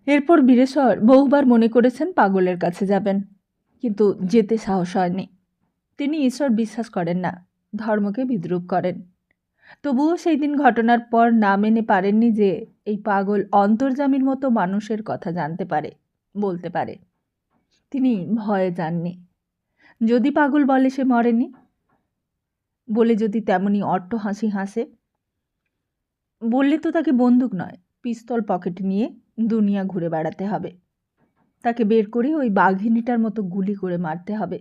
এরপর বীরেশ্বর বহুবার মনে করেছেন পাগলের কাছে যাবেন, কিন্তু যেতে সাহস হয়নি। তিনি ঈশ্বর বিশ্বাস করেন না, ধর্মকে বিদ্রূপ করেন। তবুও সেই দিন ঘটনার পর না মেনে পারেননি যে এই পাগল অন্তর্যামীর মতো মানুষের কথা জানতে পারে, বলতে পারে। তিনি ভয়ে যাননি। যদি পাগল বলে সে মরেনি, বলে যদি তেমনি অট্ট হাসি হাসে, বললে তো তাকে বন্দুক নয় পিস্তল পকেটে নিয়ে দুনিয়া ঘুরে বেড়াতে হবে। তাকে বের করে ওই বাঘিনীটার মতো গুলি করে মারতে হবে,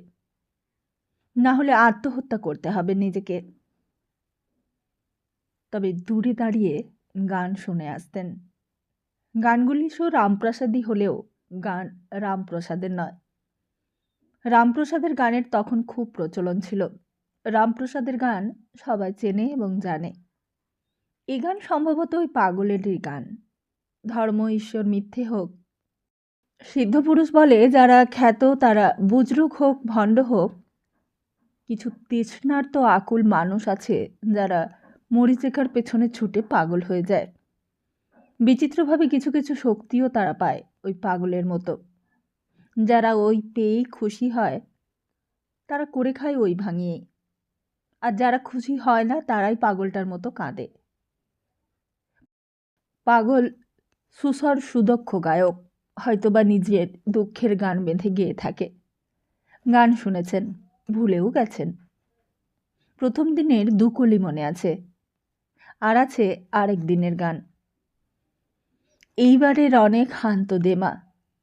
না হলে আত্মহত্যা করতে হবে নিজেকে। তবে দূরে দাঁড়িয়ে গান শুনে আসতেন। গানগুলি রামপ্রসাদী হলেও গান রামপ্রসাদের নয়। রামপ্রসাদের গানের তখন খুব প্রচলন ছিল। রামপ্রসাদের গান সবাই চেনে এবং জানে। এই গান সম্ভবত ওই পাগলেরই গান। ধর্ম ঈশ্বর মিথ্যে হোক, সিদ্ধপুরুষ বলে যারা খ্যাত তারা বুজরুক হোক ভণ্ড হোক, কিছু তৃষ্ণার্ত আকুল মানুষ আছে যারা মরিচিকার পেছনে ছুটে পাগল হয়ে যায়। বিচিত্রভাবে কিছু কিছু শক্তিও তারা পায় ওই পাগলের মতো। যারা ওই পেয়েই খুশি হয় তারা করে খায় ওই ভাঙিয়েই, আর যারা খুশি হয় না তারাই পাগলটার মতো কাঁদে। পাগল সুস্বর সুদক্ষ গায়ক, হয়তোবা নিজের দুঃখের গান বেঁধে গেয়ে থাকে। গান শুনেছেন, ভুলেও গেছেন। প্রথম দিনের দুকলি মনে আছে, আর আছে আরেক দিনের গান। এইবারের অনেক হান্ত দে মা,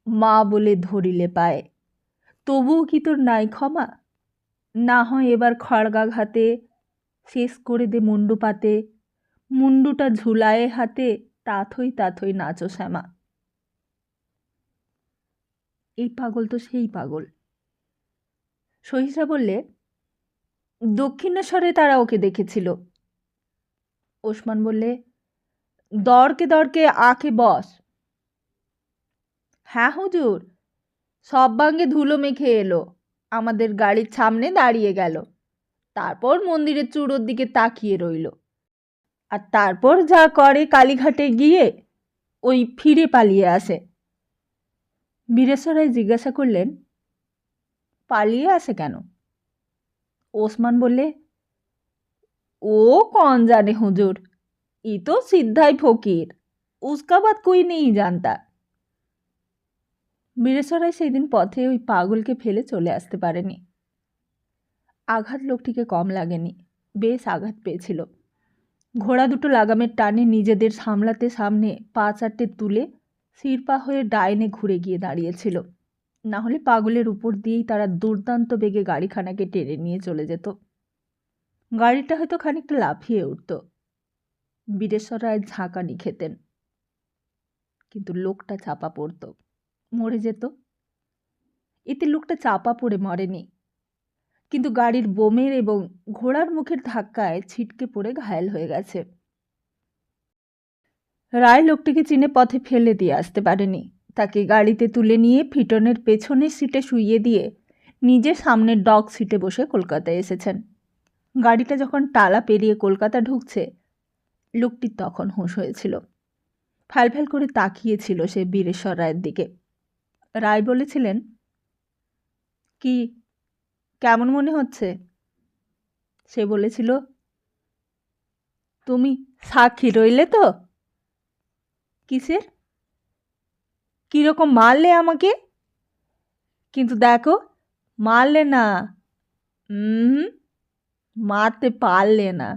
মা বলে ধরিলে পায়, তবুও কি তোর নাই ক্ষমা? না হয় এবার খড়গাঘাতে শেষ করে দে মুন্ডু পাতে, মুন্ডুটা ঝুলায়ে হাতে, তাথই তাথই নাচো শ্যামা। এই পাগল তো সেই পাগল। সহিসা বললে দক্ষিণেশ্বরে তারা ওকে দেখেছিল। ওসমান বললে দরকে দরকে আঁকে বস। হ্যাঁ হুজুর, সব বাঙ্গে ধুলো মেখে এলো, আমাদের গাড়ির সামনে দাঁড়িয়ে গেল, তারপর মন্দিরের চূড়োর দিকে তাকিয়ে রইল, আর তারপর যা করে কালীঘাটে গিয়ে ওই ফিরে পালিয়ে আসে। বীরেশ্বর রায় জিজ্ঞাসা করলেন পালিয়ে আসে কেন? ওসমান বললে ও কौन জানে হুজুর, ই তো সিদ্ধাই ফকির, উসকা বাত কোই নেই জানতা। বীরেশ্বর রায় সেই দিন পথে ওই পাগলকে ফেলে চলে আসতে পারেনি। আঘাত লোকটিকে কম লাগেনি, বেশ আঘাত পেয়েছিল। ঘোড়া দুটো লাগামের টানে নিজেদের সামলাতে সামনে পা চারটে তুলে শিরপা হয়ে ডাইনে ঘুরে গিয়ে দাঁড়িয়েছিল। না হলে পাগলের উপর দিয়েই তারা দুর্দান্ত বেগে গাড়িখানাকে টেনে নিয়ে চলে যেত। গাড়িটা হয়তো খানিকটা লাফিয়ে উঠত। বীরেশ্বর রায় ঝাঁকানি খেতেন, কিন্তু লোকটা চাপা পড়ত, মরে যেত। এতে লোকটা চাপা পড়ে মরেনি, কিন্তু গাড়ির বোমের এবং ঘোড়ার মুখের ধাক্কায় ছিটকে পড়ে ঘায়েল হয়ে গেছে। রায় লোকটিকে চিনে পথে ফেলে দিয়ে আসতে পারেনি। তাকে গাড়িতে তুলে নিয়ে ফিটনের পেছনের সিটে শুইয়ে দিয়ে নিজে সামনের ডগ সিটে বসে কলকাতায় এসেছেন। গাড়িটা যখন টালা পেরিয়ে কলকাতা ঢুকছে, লোকটির তখন হুঁশ হয়েছিল। ফ্যালফ্যাল করে তাকিয়েছিল সে বীরেশ্বর রায়ের দিকে। রায় বলেছিলেন, কি কেমন মনে হচ্ছে? সে বলেছিল, তুমি সাক্ষী রইলে তো? কিসের? কীরকম মারলে আমাকে? কিন্তু দেখো, মারলে না, মারতে পারলে না।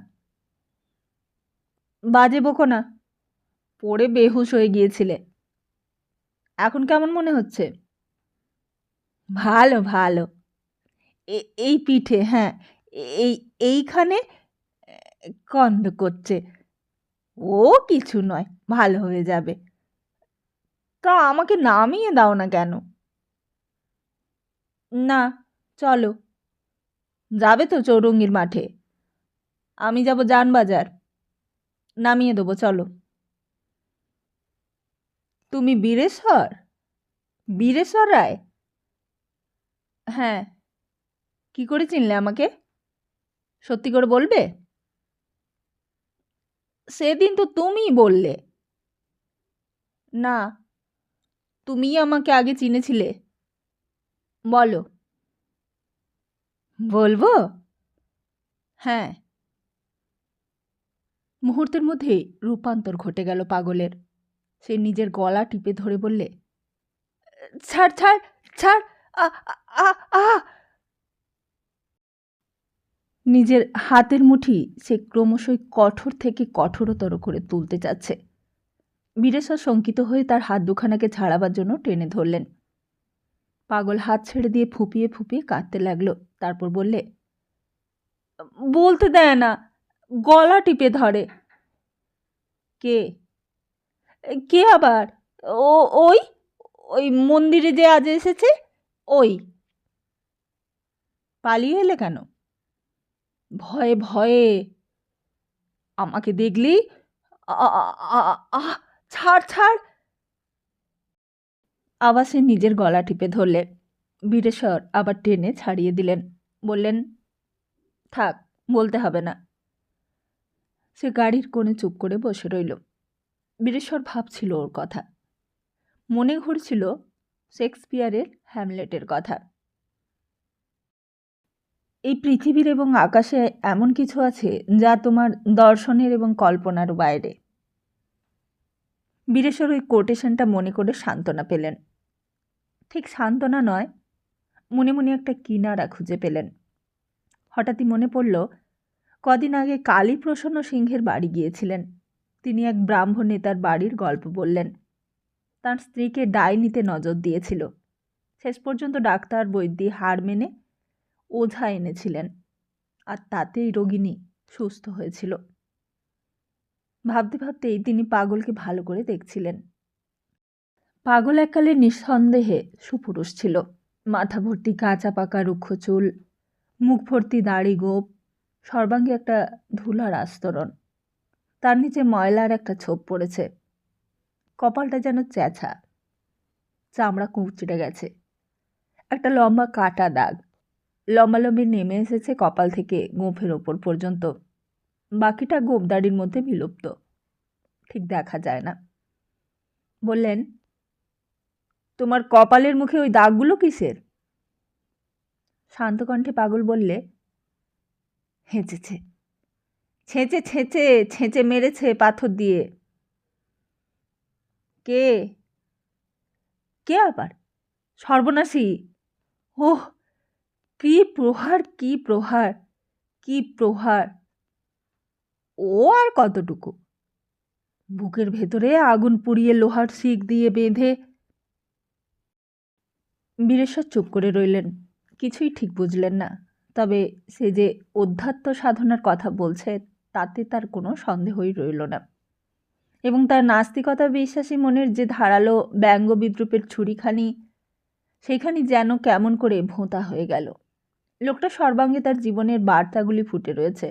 বাজে বকো না, পড়ে বেহুশ হয়ে গিয়েছিলে। এখন কেমন মনে হচ্ছে? ভালো ভালো। এই পিঠে, হ্যাঁ, এই এইখানে কন্দ করছে। ও কিছু নয়, ভালো হয়ে যাবে। তা আমাকে নামিয়ে দাও না কেন? না, চলো। যাবে তো চৌরঙ্গীর মাঠে? আমি যাব জানবাজার, নামিয়ে দেবো, চলো। তুমি বীরেশ্বর? বীরেশ্বর রায়? হ্যাঁ। কি করে চিনলে আমাকে? সত্যি করে বলবে? সেদিন তো তুমিই বললে। না, তুমিই আমাকে আগে চিনেছিলে। বলো। বলবো? হ্যাঁ। মুহূর্তের মধ্যেই রূপান্তর ঘটে গেল পাগলের। সে নিজের গলা টিপে ধরে বললে, ছাড় ছাড় ছাড়, আ আ আ। নিজের হাতের মুঠি সে ক্রমশই কঠোর থেকে কঠোরতর করে তুলতে চাচ্ছে। বীরেশ্বর শঙ্কিত হয়ে তার হাত দুখানাকে ছাড়াবার জন্য টেনে ধরলেন। পাগল হাত ছেড়ে দিয়ে ফুপিয়ে ফুপিয়ে কাঁদতে লাগলো। তারপর বললে, বলতে দেয় না, গলা টিপে ধরে। কে? কে আবার? ও ওই ওই মন্দিরে যে আজ এসেছে ওই। পালিয়ে এলে কেন? ভয়ে ভয়ে। আমাকে দেখলি? ছাড় ছাড়। আবার সে নিজের গলা টিপে ধরলে। বীরেশ্বর আবার টেনে ছাড়িয়ে দিলেন। বললেন, থাক, বলতে হবে না। সে গাড়ির কোণে চুপ করে বসে রইল। বীরেশ্বর ভাবছিল ওর কথা। মনে ঘুরছিল শেক্সপিয়ারের হ্যামলেটের কথা। এই পৃথিবীর এবং আকাশে এমন কিছু আছে যা তোমার দর্শনের এবং কল্পনার বাইরে। বীরেশ্বর ওই কোটেশনটা মনে করে সান্ত্বনা পেলেন। ঠিক সান্ত্বনা নয়, মনে মনে একটা কিনারা খুঁজে পেলেন। হঠাৎই মনে পড়ল, কদিন আগে কালীপ্রসন্ন সিংহের বাড়ি গিয়েছিলেন। তিনি এক ব্রাহ্মণ নেতার বাড়ির গল্প বললেন। তার স্ত্রীকে ডাইনিতে নজর দিয়েছিল। শেষ পর্যন্ত ডাক্তার বৈদ্যি হার মেনে ওঝা এনেছিলেন, আর তাতেই রোগিণী সুস্থ হয়েছিল। ভাবতে ভাবতেই তিনি পাগলকে ভালো করে দেখছিলেন। পাগল এককালে নিঃসন্দেহে সুপুরুষ ছিল। মাথা ভর্তি কাঁচা পাকা রুক্ষ চুল, মুখ ভর্তি দাড়ি গোপ, সর্বাঙ্গে একটা ধুলার আস্তরণ। তার নিচে ময়লার একটা ছোপ পড়েছে। কপালটা যেন চ্যাঁচা, চামড়া কুঁচড়ে গেছে। একটা লম্বা কাটা দাগ লম্বালম্বি নেমে এসেছে কপাল থেকে গোঁফের ওপর পর্যন্ত। বাকিটা গোঁফদাড়ির মধ্যে বিলুপ্ত, ঠিক দেখা যায় না। বললেন, তোমার কপালের মুখে ওই দাগগুলো কিসের? শান্ত কণ্ঠে পাগল বললে, হেঁচেছে, ছেঁচে ছেঁচে ছেঁচে মেরেছে পাথর দিয়ে। কে? কে আবার? সর্বনাশী। ওহ, কি প্রহার, কি প্রহার, কি প্রহার! ও আর কতটুকু? বুকের ভেতরে আগুন পুড়িয়ে লোহার শিক দিয়ে বেঁধে। বীরেশ্বর চুপ করে রইলেন। কিছুই ঠিক বুঝলেন না। তবে সে যে অধ্যাত্ম সাধনার কথা বলছে তাতে তার কোনো সন্দেহই রইল না। এবং তার নাস্তিকতা বিশ্বাসী মনের যে ধারালো ব্যঙ্গ বিদ্রুপের ছুরিখানি, সেইখানি যেন কেমন করে ভোঁতা হয়ে গেল। লোকটা সর্বাঙ্গে তার জীবনের বার্তাগুলি ফুটে রয়েছে।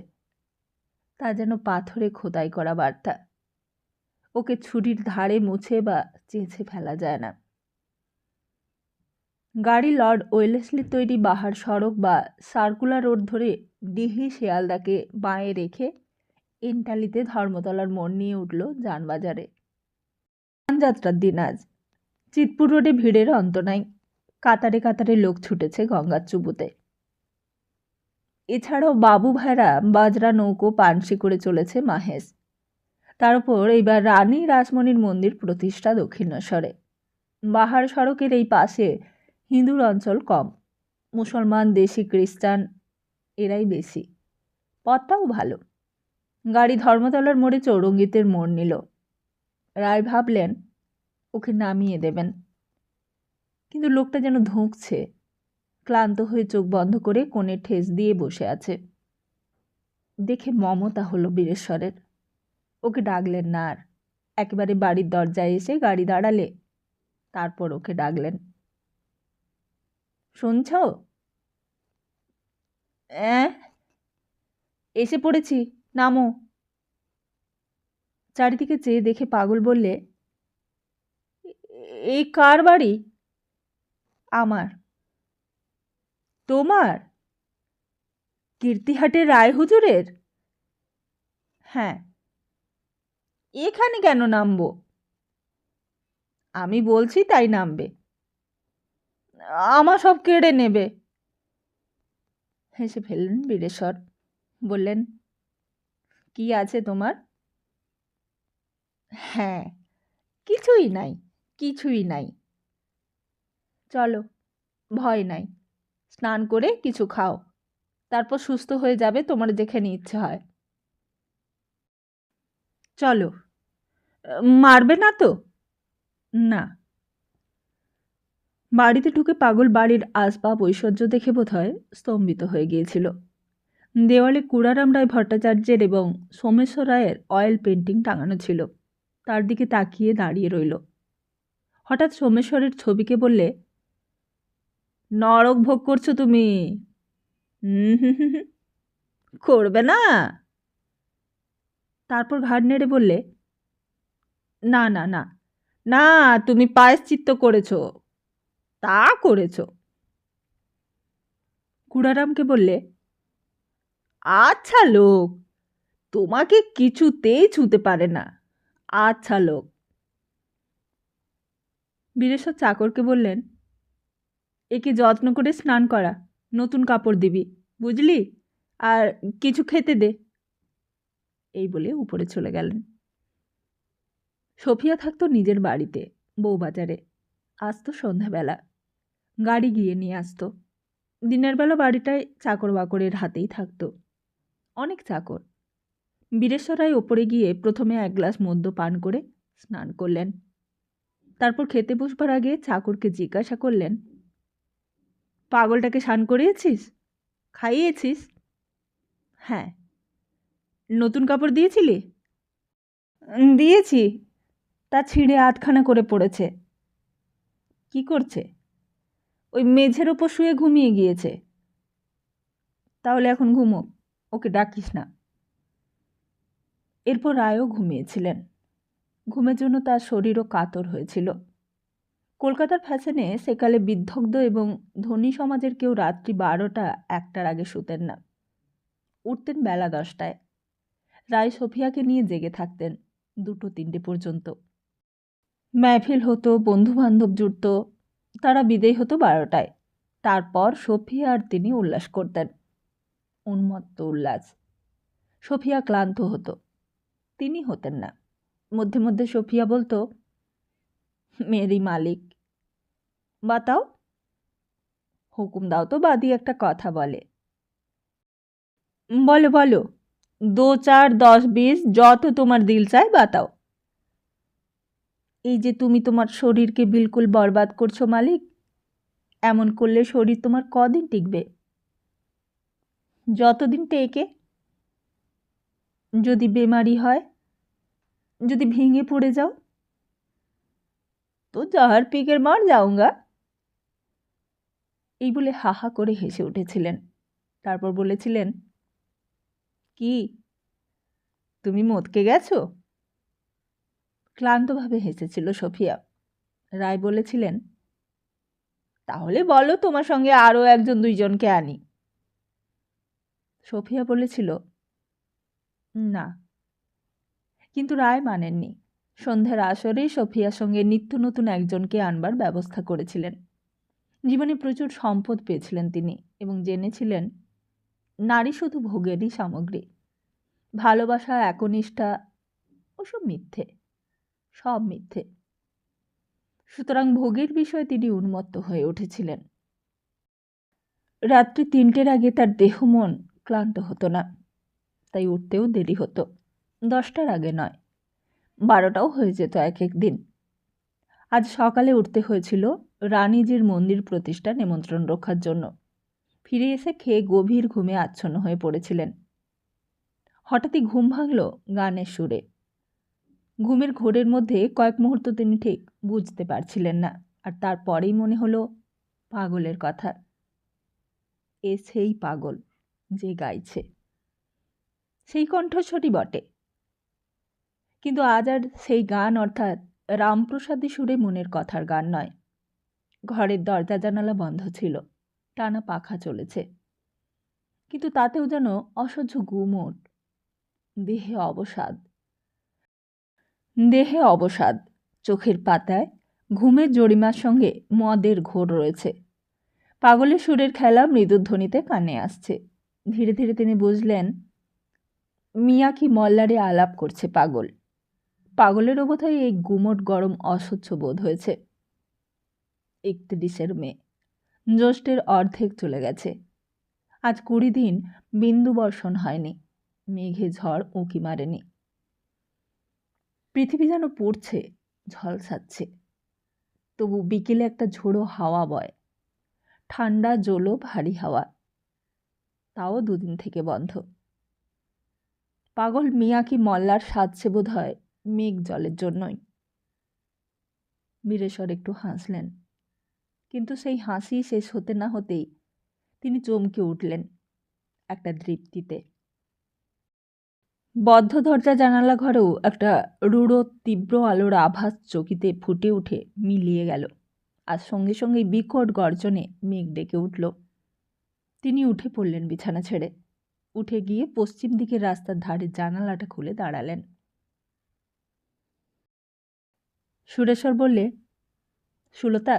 তা যেন পাথরে খোদাই করা বার্তা। ওকে ছুরির ধারে মুছে বা চেঁচে ফেলা যায় না। গাড়ি লর্ড ওয়েলেসলির তৈরি বাহার সড়ক বা সার্কুলার রোড ধরে ডিহি শিয়ালদাকে বাঁয়ে রেখে এন্টালিতে ধর্মতলার মোড় নিয়ে উঠল যানবাজারে। যাত্রার দিন আজ। চিতপুর রোডে ভিড়ের অন্ত নাই। কাতারে কাতারে লোক ছুটেছে গঙ্গার চুবুতে। এছাড়াও বাবু ভাইরা বাজরা নৌকো পানসি করে চলেছে মাহেশ। তার উপর এইবার রানী রাসমণির মন্দির প্রতিষ্ঠা দক্ষিণেশ্বরে। বাহার সড়কের এই পাশে হিন্দুর অঞ্চল কম। মুসলমান, দেশি, খ্রিস্টান এরাই বেশি। পথটাও ভালো। গাড়ি ধর্মতলার মোড়ে চৌরঙ্গিতের মোড় নিল। রায় ভাবলেন ওকে নামিয়ে দেবেন, কিন্তু লোকটা যেন ধুঁকছে। ক্লান্ত হয়ে চোখ বন্ধ করে কোণে ঠেস দিয়ে বসে আছে। দেখে মমতা হলো বীরেশ্বরের। ওকে ডাকলেন না আর। একেবারে বাড়ির দরজায় এসে গাড়ি দাঁড়ালে। তারপর ওকে ডাকলেন, শুনছ? এসে পড়েছি, নামো। চারিদিকে চেয়ে দেখে পাগল বললে, এই কার বাড়ি? আমার। তোমার? কীর্তিহাটের রায় হুজুরের? হ্যাঁ। এখানে কেন নামবো? আমি বলছি তাই নামবে। আমার সব কেড়ে নেবে। হেসে ফেললেন বীরেশ্বর। বললেন, কি আছে তোমার? হ্যাঁ, কিছুই নাই, কিছুই নাই। চলো, ভয় নাই। স্নান করে কিছু খাও, তারপর সুস্থ হয়ে যাবে তোমার যেখানে ইচ্ছে হয়। চলো। মারবে না তো? না। বাড়িতে ঢুকে পাগল বাড়ির আসবাব ঐশ্বর্য দেখে বোধহয় স্তম্ভিত হয়ে গিয়েছিল। দেওয়ালে কুড়ারাম রায় ভট্টাচার্যের এবং সোমেশ্বর রায়ের অয়েল পেন্টিং টাঙানো ছিল। তার দিকে তাকিয়ে দাঁড়িয়ে রইল। হঠাৎ সোমেশ্বরের ছবিকে বললে, নরক ভোগ করছো তুমি। হুম হুম হুম হুম, করবে না? তারপর ঘাড় নেড়ে বললে, না না না না, তুমি প্রায়শ্চিত্ত করেছো, তা করেছো। কুড়ারামকে বললে, আচ্ছা লোক, তোমাকে কিছুতেই ছুতে পারে না, আচ্ছা লোক। বীরেশ্বর চাকরকে বললেন, একে যত্ন করে স্নান করা, নতুন কাপড় দিবি, বুঝলি, আর কিছু খেতে দে। এই বলে উপরে চলে গেলেন। সফিয়া থাকতো নিজের বাড়িতে, বউবাজারে। আসতো সন্ধ্যাবেলা, গাড়ি গিয়ে নিয়ে আসতো। দিনের বেলা বাড়িটায় চাকর বাকরের হাতেই থাকতো, অনেক চাকর। বীরেশ্বর রায় ওপরে গিয়ে প্রথমে এক গ্লাস মদ্য পান করে স্নান করলেন। তারপর খেতে বসবার আগে চাকরকে জিজ্ঞাসা করলেন, পাগলটাকে স্নান করিয়েছিস? খাইয়েছিস? হ্যাঁ। নতুন কাপড় দিয়েছিলি? দিয়েছি, তা ছিঁড়ে আধখানা করে পড়েছে। কি করছে? ওই মেঝের ওপর শুয়ে ঘুমিয়ে গিয়েছে। তাহলে এখন ঘুমো, ওকে ডাকিস না। এরপর রায়ও ঘুমিয়েছিলেন। ঘুমের জন্য তার শরীরও কাতর হয়েছিল। কলকাতার ফ্যাশনে সেকালে বিদগ্ধ এবং ধনী সমাজের কেউ রাত্রি 12টা-1টার আগে শুতেন না। উঠতেন বেলা 10টায়। রায় সোফিয়াকে নিয়ে জেগে থাকতেন 2-3টে পর্যন্ত। মেহফিল হতো, বন্ধুবান্ধব জুটত, তারা বিদেয় হতো 12টায়। তারপর সোফিয়া আর তিনি উল্লাস করতেন, উন্মত্ত উল্লাস। সোফিয়া ক্লান্ত হতো, তিনি হতেন না। মধ্যে মধ্যে সোফিয়া বলতো, মেরি মালিক, বাতাও, হুকুম দাও তো বাদি একটা কথা বলে। বলো বলো, 2, 4, 10, 20 যত তোমার দিল চায় বাতাও। এই যে তুমি তোমার শরীরকে বিলকুল বরবাদ করছো মালিক, এমন করলে শরীর তোমার কদিন টিকবে? যতদিন টেকে। যদি বেমারি হয়, যদি ভেঙে পড়ে যাও, তো জহর পিকের মার যাউঙ্গা। এই বলে হা হা করে হেসে উঠেছিলেন। তারপর বলেছিলেন, কি তুমি মদকে গেছো? ক্লান্তভাবে হেসেছিল সোফিয়া। রায় বলেছিলেন, তাহলে বলো তোমার সঙ্গে আরও 1-2জনকে আনি। সোফিয়া বলেছিল, না। কিন্তু রায় মানেননি। সন্ধ্যার আসরেই সোফিয়ার সঙ্গে নিত্য নতুন একজনকে আনবার ব্যবস্থা করেছিলেন। জীবনে প্রচুর সম্পদ পেয়েছিলেন তিনি এবং জেনেছিলেন নারী শুধু ভোগেরই সামগ্রী। ভালোবাসা, একনিষ্ঠা ওসব মিথ্যে, সব মিথ্যে। সুতরাং ভোগের বিষয়ে তিনি উন্মত্ত হয়ে উঠেছিলেন। রাত্রি 3টের আগে তার দেহ মন ক্লান্ত হতো না, তাই উঠতেও দেরি হতো। 10টার আগে নয়, 12টাও হয়ে যেত এক এক দিন। আজ সকালে উঠতে হয়েছিল রানীজির মন্দির প্রতিষ্ঠা নিমন্ত্রণ রক্ষার জন্য। ফিরে এসে খেয়ে গভীর ঘুমে আচ্ছন্ন হয়ে পড়েছিলেন। হঠাৎই ঘুম ভাঙল গানের সুরে। ঘুমের ঘোরের মধ্যে কয়েক মুহূর্ত তিনি ঠিক বুঝতে পারছিলেন না, আর তারপরেই মনে হলো পাগলের কথা। এ সেই পাগল যে গাইছে, সেই কণ্ঠস্বরই বটে। কিন্তু আজ আর সেই গান অর্থাৎ রামপ্রসাদী সুরে মনের কথার গান নয়। ঘরের দরজা জানালা বন্ধ ছিল, টানা পাখা চলেছে, কিন্তু তাতেও যেন অসহ্য গুমোট। দেহে অবসাদ, চোখের পাতায় ঘুমের জরিমার সঙ্গে মদের ঘোর রয়েছে। পাগলের সুরের খেলা মৃদুধ্বনিতে কানে আসছে। ধীরে ধীরে তিনি বুঝলেন মিয়াকি মল্লারে আলাপ করছে পাগল। পাগলেরও বোধহয় এই গুমট গরম অসহ্য বোধ হয়েছে। 31 মে, জ্যৈষ্ঠের অর্ধেক চলে গেছে। আজ 20 দিন বিন্দু বর্ষণ হয়নি, মেঘে ঝড় উঁকি মারেনি। পৃথিবী যেন পড়ছে, ঝলসাচ্ছে। তবু বিকেলে একটা ঝোড়ো হাওয়া বয়, ঠান্ডা জলো ভারী হাওয়া, তাও 2 দিন থেকে বন্ধ। পাগল মিয়াকি মল্লার সাজছে বোধ হয় মেঘ জলের জন্যই। বীরেশ্বর একটু হাসলেন, কিন্তু সেই হাসি শেষ হতে না হতেই তিনি চমকে উঠলেন একটা দৃপ্তিতে। বদ্ধ দরজা জানালা ঘরেও একটা রূঢ় তীব্র আলোর আভাস চকিতে ফুটে উঠে মিলিয়ে গেল। আর সঙ্গে সঙ্গেই বিকট গর্জনে মেঘ ডেকে উঠল। তিনি উঠে পড়লেন বিছানা ছেড়ে। উঠে গিয়ে পশ্চিম দিকের রাস্তার ধারে জানালাটা খুলে দাঁড়ালেন। সুরেশ্বর বললে, সুলতা,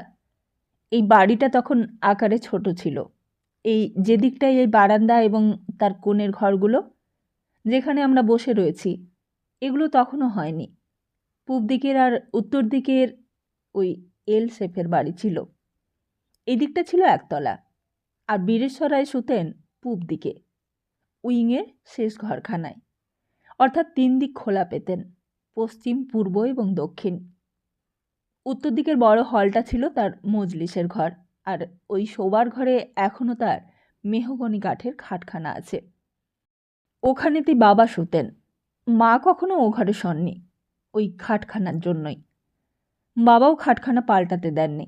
এই বাড়িটা তখন আকারে ছোট ছিল। এই যে দিকটায় এই বারান্দা এবং তার কোণের ঘরগুলো যেখানে আমরা বসে রয়েছি, এগুলো তখনও হয়নি। পূব দিকের আর উত্তর দিকের ওই এল শেফের বাড়ি ছিল। এই দিকটা ছিল একতলা, আর বীরেশ্বরায় শুতেন পূব দিকে, উইংয়ের শেষ ঘরখানায়। অর্থাৎ 3 দিক খোলা পেতেন, পশ্চিম, পূর্ব এবং দক্ষিণ। উত্তর দিকের বড় হলটা ছিল তার মজলিসের ঘর, আর ওই শোবার ঘরে এখনও তার মেহগনি কাঠের খাটখানা আছে। ওখানেতেই বাবা শুতেন। মা কখনো ও ঘরে শোননি, ওই খাটখানার জন্যই। বাবাও খাটখানা পাল্টাতে দেননি।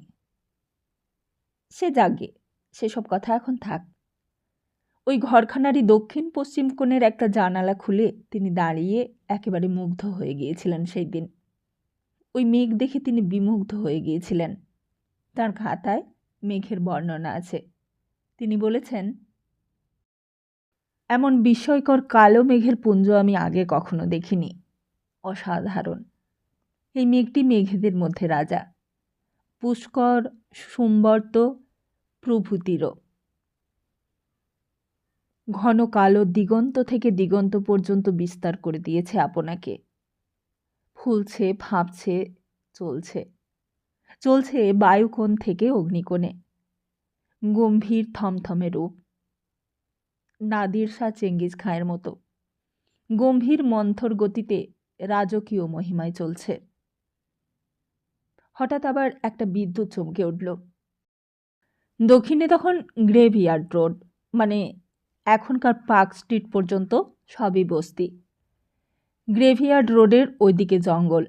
সে যাগে, সেসব কথা এখন থাক। ওই ঘরখানারই দক্ষিণ পশ্চিম কোণের একটা জানালা খুলে তিনি দাঁড়িয়ে একেবারে মুগ্ধ হয়ে গিয়েছিলেন সেই দিন। ওই মেঘ দেখে তিনি বিমুগ্ধ হয়ে গিয়েছিলেন। তার খাতায় মেঘের বর্ণনা আছে। তিনি বলেছেন, এমন বিস্ময়কর কালো মেঘের পুঞ্জ আমি আগে কখনো দেখিনি। অসাধারণ। এই মেঘটি মেঘেদের মধ্যে রাজা, পুষ্কর, সোমবর্ত প্রভৃতিরও। ঘন কালো দিগন্ত থেকে দিগন্ত পর্যন্ত বিস্তার করে দিয়েছে আপনাকে। ফুলছে, ফাঁপছে, চলছে চলছে বায়ুকোণ থেকে অগ্নিকোণে। গম্ভীর থমথমে রূপ, নাদির শাহ চেঙ্গিজ খাঁয়ের মতো গম্ভীর মন্থর গতিতে রাজকীয় মহিমায় চলছে। হঠাৎ আবার একটা বিদ্যুৎ চমকে উঠল। দক্ষিণে তখন গ্রেভইয়ার্ড রোড, মানে এখনকার পার্ক স্ট্রিট পর্যন্ত সবই বস্তি। গ্রেভইয়ার্ড রোডের ওইদিকে জঙ্গল।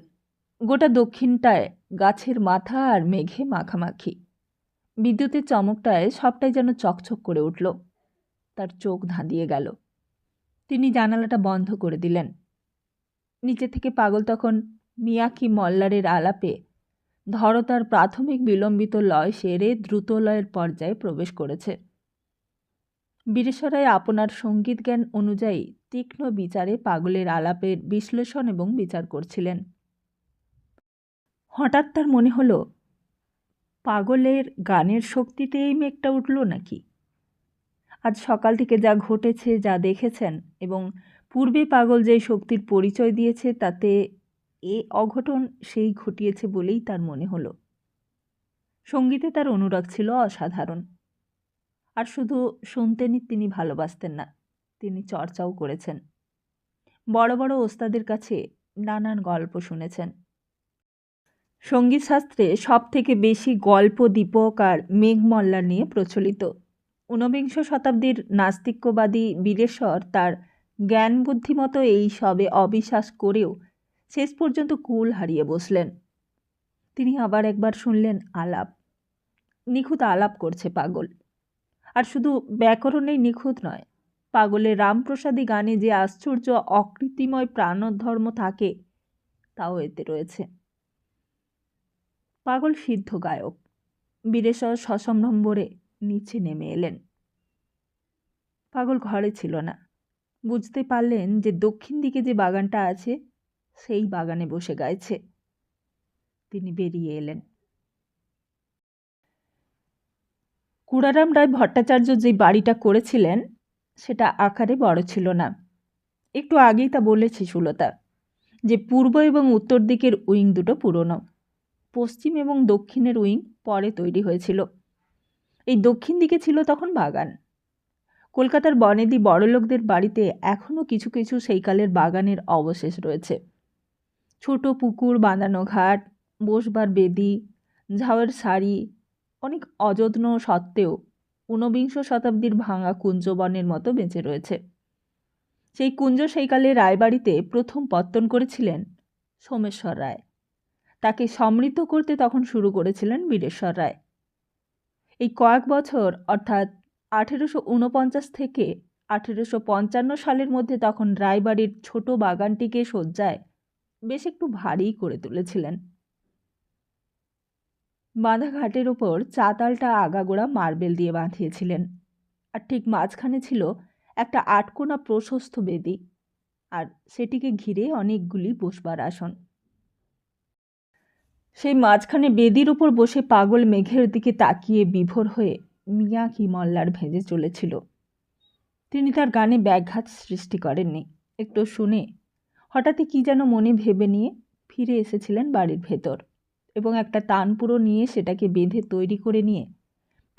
গোটা দক্ষিণটায় গাছের মাথা আর মেঘে মাখামাখি। বিদ্যুতের চমকটায় সবটাই যেন চকচক করে উঠল। তার চোখ ধাঁধিয়ে গেল। তিনি জানালাটা বন্ধ করে দিলেন। নিচে থেকে পাগল তখন মিয়াকি মল্লারের আলাপে ধরতার প্রাথমিক বিলম্বিত লয় সেরে দ্রুত লয়ের পর্যায়ে প্রবেশ করেছে। বীরেশ্বরায় আপনার সঙ্গীত জ্ঞান অনুযায়ী তীক্ষ্ণ বিচারে পাগলের আলাপের বিশ্লেষণ এবং বিচার করছিলেন। হঠাৎ তার মনে হলো, পাগলের গানের শক্তিতে এই মেঘটা উঠল নাকি? আজ সকাল থেকে যা ঘটেছে, যা দেখেছেন, এবং পূর্বে পাগল যেই শক্তির পরিচয় দিয়েছে, তাতে এ অঘটন সেই ঘটিয়েছে বলেই তার মনে হলো। সঙ্গীতে তার অনুরাগ ছিল অসাধারণ। আর শুধু শুনতেনই তিনি ভালোবাসতেন না, তিনি চর্চাও করেছেন। বড় বড় ওস্তাদের কাছে নানান গল্প শুনেছেন। সঙ্গীতশাস্ত্রে সব থেকে বেশি গল্প দীপক আর মেঘমল্লার নিয়ে প্রচলিত। ঊনবিংশ শতাব্দীর নাস্তিক্যবাদী বীরেশ্বর তার জ্ঞান বুদ্ধিমতো এই সবে অবিশ্বাস করেও শেষ পর্যন্ত কুল হারিয়ে বসলেন। তিনি আবার একবার শুনলেন আলাপ। নিখুঁত আলাপ করছে পাগল। আর শুধু ব্যাকরণেই নিখুঁত নয়, পাগলের রামপ্রসাদী গানে যে আশ্চর্য অকৃত্রিময় প্রাণধর্ম থাকে, তাও এতে রয়েছে। পাগল সিদ্ধ গায়ক। বীরেশ্বর সসম্ভ্রমে নিচে নেমে এলেন। পাগল ঘরে ছিল না। বুঝতে পারলেন যে দক্ষিণ দিকে যে বাগানটা আছে, সেই বাগানে বসে গাইছে। তিনি বেরিয়ে এলেন। কুড়ারাম রায় ভট্টাচার্য যে বাড়িটা করেছিলেন সেটা আকারে বড় ছিল না। একটু আগেই তা বলেছি সুলতা, যে পূর্ব এবং উত্তর দিকের উইং দুটো পুরনো, পশ্চিম এবং দক্ষিণের উইং পরে তৈরি হয়েছিল। এই দক্ষিণ দিকে ছিল তখন বাগান। কলকাতার বনেদি বড়লোকদের বাড়িতে এখনও কিছু কিছু সেই কালের বাগানের অবশেষ রয়েছে। ছোট পুকুর, বাঁধানো ঘাট, বসবার বেদি, ঝাউয়ের সারি, অনেক অযত্ন সত্ত্বেও ঊনবিংশ শতাব্দীর ভাঙা কুঞ্জবনের মতো বেঁচে রয়েছে। সেই কুঞ্জ সেই কালে রায়বাড়িতে প্রথম পত্তন করেছিলেন সোমেশ্বর রায়। তাকে সমৃদ্ধ করতে তখন শুরু করেছিলেন বীরেশ্বর রায়। এই কয়েক বছর অর্থাৎ 1849 থেকে 1855 সালের মধ্যে তখন রায়বাড়ির ছোট বাগানটিকে সজ্জায় বেশ একটু ভারী করে তুলেছিলেন। বাঁধা ঘাটের ওপর চাতালটা আগাগোড়া মার্বেল দিয়ে বাঁধিয়েছিলেন, আর ঠিক মাঝখানে ছিল একটা আটকোনা প্রশস্ত বেদি, আর সেটিকে ঘিরে অনেকগুলি বসবার আসন। সেই মাঝখানে বেদির উপর বসে পাগল মেঘের দিকে তাকিয়ে বিভোর হয়ে মিয়া কি মল্লার ভেজে চলেছিল। তিনি তার গানে ব্যাঘাত সৃষ্টি করেননি। একটু শুনে হঠাৎই কি যেন মনে ভেবে নিয়ে ফিরে এসেছিলেন বাড়ির ভেতর, এবং একটা তানপুরো নিয়ে সেটাকে বেঁধে তৈরি করে নিয়ে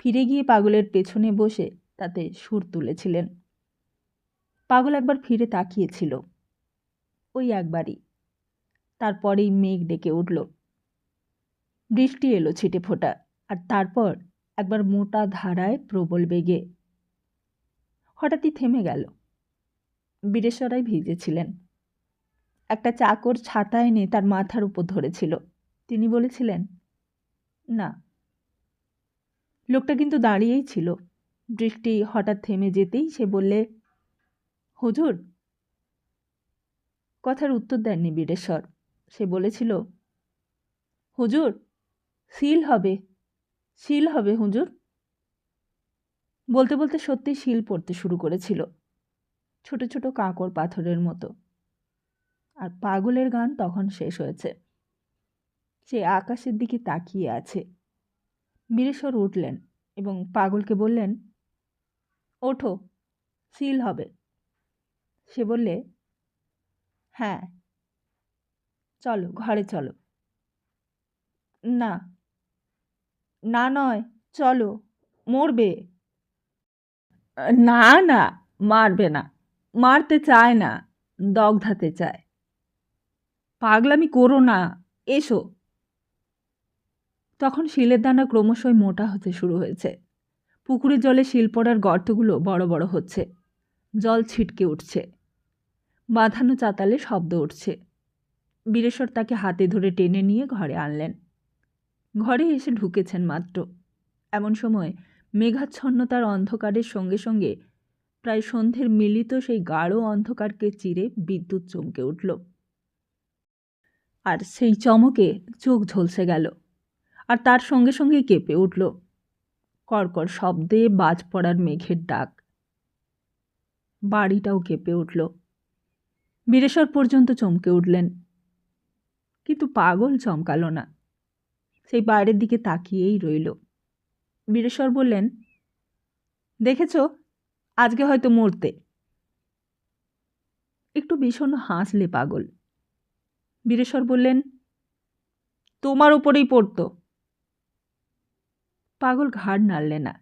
ফিরে গিয়ে পাগলের পেছনে বসে তাতে সুর তুলেছিলেন। পাগল একবার ফিরে তাকিয়েছিল, ওই একবারই। তারপরেই মেঘ ডেকে উঠল, বৃষ্টি এলো ছিটে ফোঁটা, আর তারপর একবার মোটা ধারায় প্রবল বেগে। হঠাৎই থেমে গেল। বীরেশ্বরাই ভিজেছিলেন। একটা চাকর ছাতা এনে তার মাথার উপর ধরেছিল। তিনি বলেছিলেন, না। লোকটা কিন্তু দাঁড়িয়েই ছিল। বৃষ্টি হঠাৎ থেমে যেতেই সে বললে, হুজুর। কথার উত্তর দেননি বীরেশ্বর। সে বলেছিল, হুজুর, শিল হবে, শিল হবে হুজুর। বলতে বলতে সত্যি শিল পড়তে শুরু করেছিল, ছোট ছোট কাঁকড় পাথরের মতো। আর পাগলের গান তখন শেষ হয়েছে। সে আকাশের দিকে তাকিয়ে আছে। বীরেশ্বর উঠলেন এবং পাগলকে বললেন, ওঠো, শিল হবে। সে বললে, হ্যাঁ, চলো ঘরে চলো। না, না নয়, চলো, মরবে। না না, মারবে না, মারতে চায় না, দগ্ধাতে চায়। পাগলামি করো না, এসো। তখন শিলের দানা ক্রমশই মোটা হতে শুরু হয়েছে। পুকুরের জলে শিল পড়ার গর্তগুলো বড় বড় হচ্ছে। জল ছিটকে উঠছে। বাঁধানো চাতালে শব্দ উঠছে। বীরেশ্বর তাকে হাতে ধরে টেনে নিয়ে ঘরে আনলেন। ঘরে এসে ঢুকেছেন মাত্র, এমন সময় মেঘাচ্ছন্নতার অন্ধকারের সঙ্গে সঙ্গে প্রায় সন্ধ্যের মিলিত সেই গাঢ় অন্ধকারকে চিরে বিদ্যুৎ চমকে উঠল। আর সেই চমকে চোখ ঝলসে গেল, আর তার সঙ্গে সঙ্গে কেঁপে উঠল কড়কড় শব্দে বাজ পড়ার মেঘের ডাক। বাড়িটাও কেঁপে উঠল। বীরেশ্বর পর্যন্ত চমকে উঠলেন, কিন্তু পাগল চমকালো না। সেই বাইরের দিকে তাকিয়েই রইল। বীরেশ্বর বললেন, দেখেছ, আজকে হয়তো মরতে। একটু বিষণ্ণ হাসলে পাগল। বীরেশ্বর বললেন, তোমার ওপরেই পড়তো। পাগল ঘাড় নাড়লে না।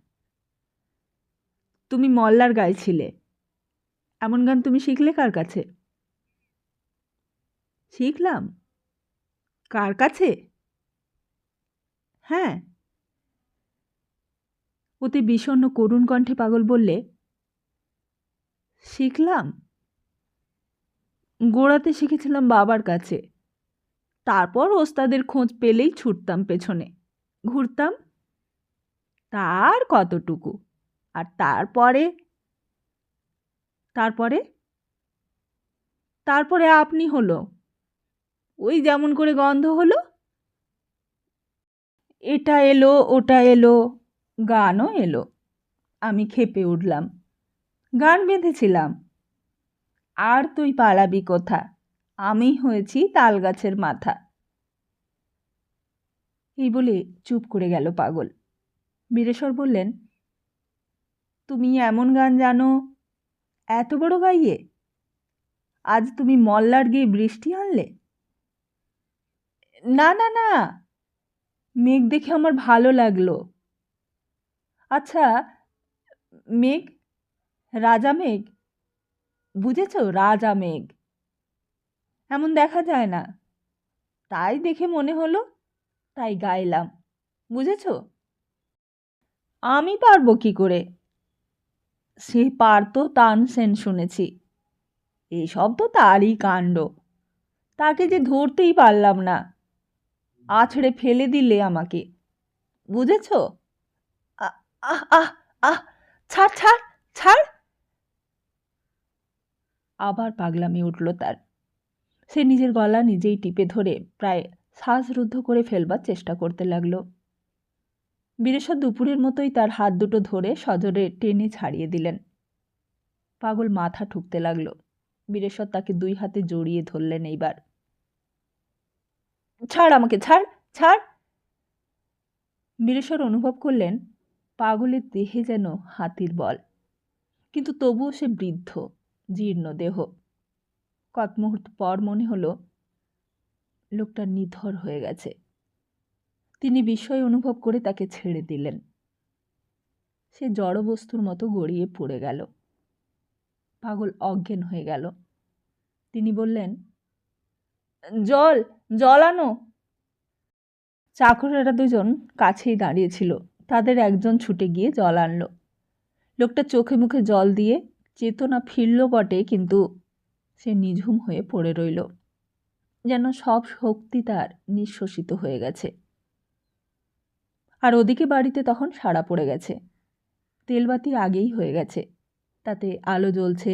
তুমি মল্লার গাইছিলে, এমন গান তুমি শিখলে কার কাছে? শিখলাম। কার কাছে? হ্যাঁ। অতি বিষণ্ণ করুণ কণ্ঠে পাগল বললে, শিখলাম। গোড়াতে শিখেছিলাম বাবার কাছে, তারপর ওস্তাদের খোঁজ পেলেই ছুটতাম পেছনে, ঘুরতাম। তার কতটুকু, আর তারপরে তারপরে তারপরে আপনি হলো, ওই যেমন করে গন্ধ হলো, এটা এলো ওটা এলো, গানও এলো। আমি খেপে উঠলাম, গান বেঁধেছিলাম। আর তুই পালাবি কোথা, আমি হয়েছি তাল গাছের মাথা। এই বলে চুপ করে গেল পাগল। বীরেশ্বর বললেন, তুমি এমন গান জানো, এত বড় গাইয়ে? আজ তুমি মল্লার গিয়ে বৃষ্টি আনলে? না না না, মেঘ দেখে আমার ভালো লাগলো। আচ্ছা, মেঘ, রাজা মেঘ, বুঝেছ? রাজা মেঘ এমন দেখা যায় না, তাই দেখে মনে হলো, তাই গাইলাম, বুঝেছ? আমি পারবো কি করে? সে পারতো তানসেন শুনেছি, এসব তো তারই কাণ্ড। তাকে যে ধরতেই পারলাম না, আছড়ে ফেলে দিলে আমাকে, বুঝেছ? আহ আহ আহ আহ, ছাড় ছাড় ছাড়। আবার পাগলামি উঠল তার। সে নিজের গলা নিজেই টিপে ধরে প্রায় শ্বাসরুদ্ধ করে ফেলবার চেষ্টা করতে লাগলো। বীরেশ্বর দুপুরের মতোই তার হাত দুটো ধরে সজোরে টেনে ছাড়িয়ে দিলেন। পাগল মাথা ঠুকতে লাগলো। বীরেশ্বর তাকে দুই হাতে জড়িয়ে ধরলেন। এইবার ছাড় আমাকে, ছাড় ছাড়। বীরেশ্বর অনুভব করলেন পাগলের দেহে যেন হাতির বল, কিন্তু তবুও সে বৃদ্ধ জীর্ণ দেহ। কত মুহূর্ত পর মনে হলো লোকটা নিথর হয়ে গেছে। তিনি বিস্ময় অনুভব করে তাকে ছেড়ে দিলেন। সে জড়বস্তুর মতো গড়িয়ে পড়ে গেল। পাগল অজ্ঞান হয়ে গেল। তিনি বললেন, জল, জল আনো। চাকরেরা দুজন কাছেই দাঁড়িয়েছিল। তাদের একজন ছুটে গিয়ে জল আনল। লোকটা চোখে মুখে জল দিয়ে চেতনা ফিরল বটে, কিন্তু সে নিঝুম হয়ে পড়ে রইল, যেন সব শক্তি তার নিঃশ্বসিত হয়ে গেছে। আর ওদিকে বাড়িতে তখন সাড়া পড়ে গেছে। তেলবাতি আগেই হয়ে গেছে, তাতে আলো জ্বলছে,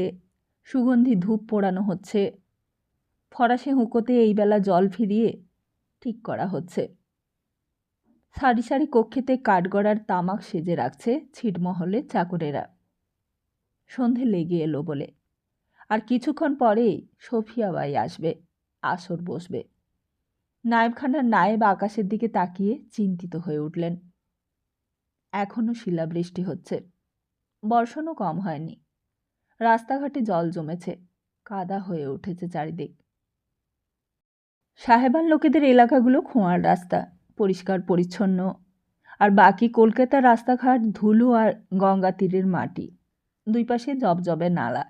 সুগন্ধি ধূপ পোড়ানো হচ্ছে, ফরাসি হুঁকোতে এই বেলা জল ফিরিয়ে ঠিক করা হচ্ছে। সারি সারি কক্ষেতে কাঠগড়ার তামাক সেজে রাখছে ছিটমহলে চাকরেরা। সন্ধে লেগে এলো বলে। আর কিছুক্ষণ পরেই সফিয়াবাই আসবে, আসর বসবে। নায়েবখানার নায়েব আকাশের দিকে তাকিয়ে চিন্তিত হয়ে উঠলেন। এখনও শিলাবৃষ্টি হচ্ছে, বর্ষণও কম হয়নি। রাস্তাঘাটে জল জমেছে, কাদা হয়ে উঠেছে চারিদিক। সাহেবান লোকেদের এলাকাগুলো খোঁয়ার রাস্তা, পরিষ্কার পরিচ্ছন্ন, আর বাকি কলকাতার রাস্তাঘাট ধুলো আর গঙ্গা তীরের মাটি, দুই পাশে জবজবে নালা।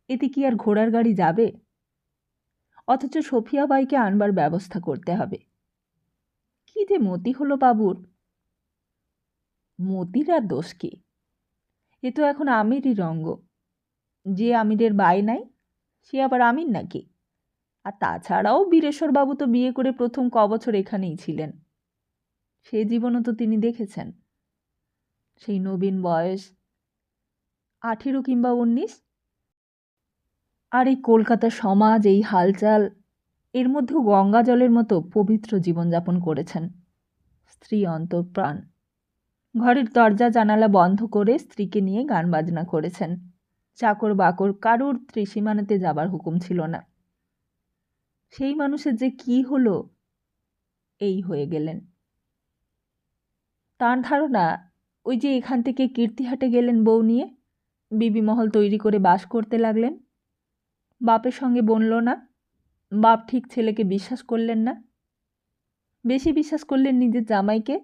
এতে কি আর ঘোড়ার গাড়ি যাবে? অথচ সফিয়াবাইকে আনবার ব্যবস্থা করতে হবে। কি যে মতি হলো বাবুর! মতির আর দোষ কি? এ তো এখন আমিরই রঙ্গ। যে আমিরের বাই নাই, সে আবার আমির নাকি? আর তাছাড়াও বীরেশ্বরবাবু তো বিয়ে করে প্রথম কবছর এখানেই ছিলেন। সে জীবনও তো তিনি দেখেছেন। সেই নবীন বয়স 18 কিংবা 19। আর এই কলকাতার সমাজ, এই হালচাল, এর মধ্যেও গঙ্গা জলের মতো পবিত্র জীবনযাপন করেছেন। স্ত্রী অন্তঃপ্রাণ। ঘরের দরজা জানালা বন্ধ করে স্ত্রীকে নিয়ে গান বাজনা করেছেন। চাকর বাকর কারুর ত্রিসীমানাতে যাবার হুকুম ছিল না। সেই মানুষের যে কি হলো, এই হয়ে গেলেন। তাঁর ধারণা ওই যে এখান থেকে কীর্তিহাটে গেলেন বউ নিয়ে, বিবি মহল তৈরি করে বাস করতে লাগলেন। বাপের সঙ্গে বনল না, বাপ ঠিক ছেলেকে বিশ্বাস করলেন না, বেশি বিশ্বাস করলেন নিজের জামাইকে,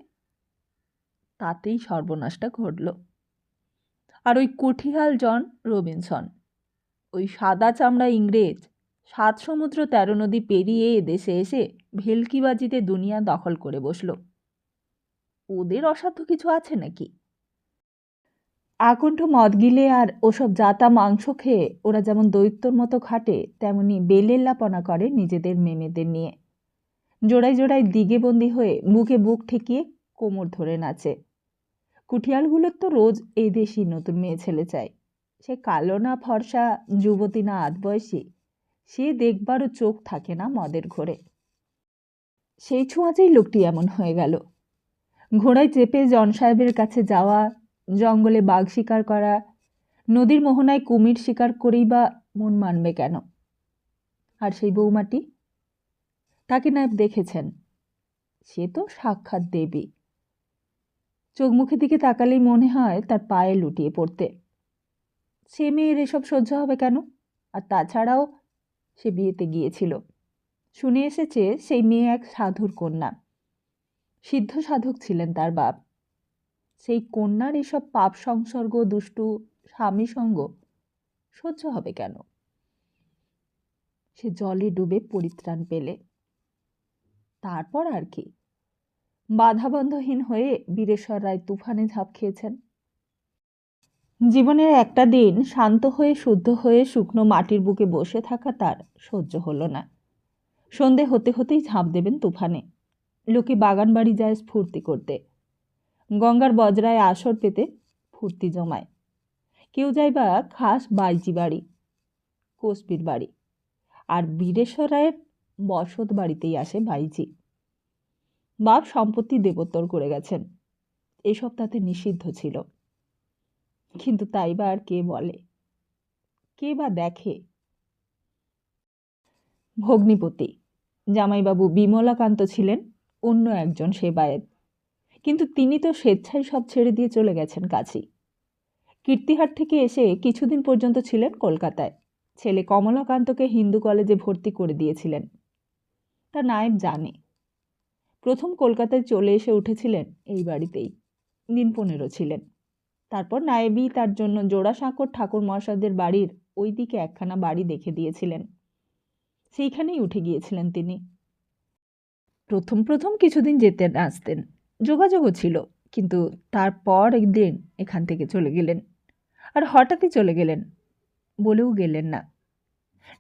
তাতেই সর্বনাশটা ঘটল। আর ওই কুঠিয়াল জন রবিনসন, ওই সাদা চামড়া ইংরেজ, 7 সমুদ্র 13 নদী পেরিয়ে এদেশে এসে ভেলকিবাজিতে দুনিয়া দখল করে বসল। ওদের অসাধ্য কিছু আছে নাকি? আকণ্ঠ মদ গিলে আর ওসব জাতা মাংস খেয়ে ওরা যেমন দৈত্যর মতো খাটে, তেমনি বেলেল্লাপনা করে নিজেদের মেমেদের নিয়ে। জোড়ায় জোড়ায় দিগে বন্দি হয়ে বুকে বুক ঠেকিয়ে কোমর ধরে নাচে। কুঠিয়ালগুলোর তো রোজ এই দেশি নতুন মেয়ে ছেলে চাই। সে কালো না ফর্সা, যুবতী না আধবয়সী, সে দেখবারও চোখ থাকে না মদের ঘোরে। সেই ছোঁয়াচেই লোকটি এমন হয়ে গেল। ঘোড়ায় চেপে জন সাহেবের কাছে যাওয়া, জঙ্গলে বাঘ শিকার করা, নদীর মোহনায় কুমির শিকার করেই বা মন মানবে কেন? আর সেই বৌমাটি, তাকে নায়েব দেখেছেন, সে তো সাক্ষাৎ দেবী। চোখ মুখের দিকে তাকালেই মনে হয় তার পায়ে লুটিয়ে পড়তে। সে মেয়ের এসব সহ্য হবে কেন? আর তাছাড়াও সে বিয়েতে গিয়েছিল, শুনে এসেছে সেই মেয়ে এক সাধুর কন্যা, সিদ্ধ সাধক ছিলেন তার বাপ। সেই কন্যার এসব পাপ সংসর্গ, দুষ্টু স্বামী সঙ্গ সহ্য হবে কেন? সে জলে ডুবে পরিত্রাণ পেলে। তারপর আর কি, বাধাবন্ধহীন হয়ে বীরেশ্বর রায় তুফানে ঝাঁপ খেয়েছেন। জীবনের একটা দিন শান্ত হয়ে শুদ্ধ হয়ে শুকনো মাটির বুকে বসে থাকা তার সহ্য হলো না। সন্ধে হতে হতেই ঝাঁপ দেবেন তুফানে। লোকে বাগান বাড়ি যায় স্ফূর্তি করতে, গঙ্গার বজরায় আসর পেতে ফুর্তি জমায়। কেউ যায় বা খাস বাইজি বাড়ি, কোসবির বাড়ি, আর বীরেশ্বর রায়ের বসত বাড়িতেই আসে বাইজি। বাপ সম্পত্তি দেবোত্তর করে গেছেন, এসব তাতে নিষিদ্ধ ছিল। কিন্তু তাই বা আর কে বলে, কে বা দেখে? ভগ্নিপতি জামাইবাবু বিমলাকান্ত ছিলেন অন্য একজন সেবায়েত, কিন্তু তিনি তো স্বেচ্ছায় সব ছেড়ে দিয়ে চলে গেছেন কাছি। কীর্তিহাট থেকে এসে কিছুদিন পর্যন্ত ছিলেন কলকাতায়। ছেলে কমলাকান্তকে হিন্দু কলেজে ভর্তি করে দিয়েছিলেন। তা নায়েব জানে। প্রথম কলকাতায় চলে এসে উঠেছিলেন এই বাড়িতেই, দিন 15 ছিলেন। তারপর নায়েবই তার জন্য জোড়াসাঁকোর ঠাকুর মহাশয়দের বাড়ির ওই দিকে একখানা বাড়ি দেখে দিয়েছিলেন। সেইখানেই উঠে গিয়েছিলেন তিনি। প্রথম প্রথম কিছুদিন যেতেন আসতেন, যোগাযোগও ছিল, কিন্তু তারপর একদিন এখান থেকে চলে গেলেন। আর হঠাৎই চলে গেলেন, বলেও গেলেন না।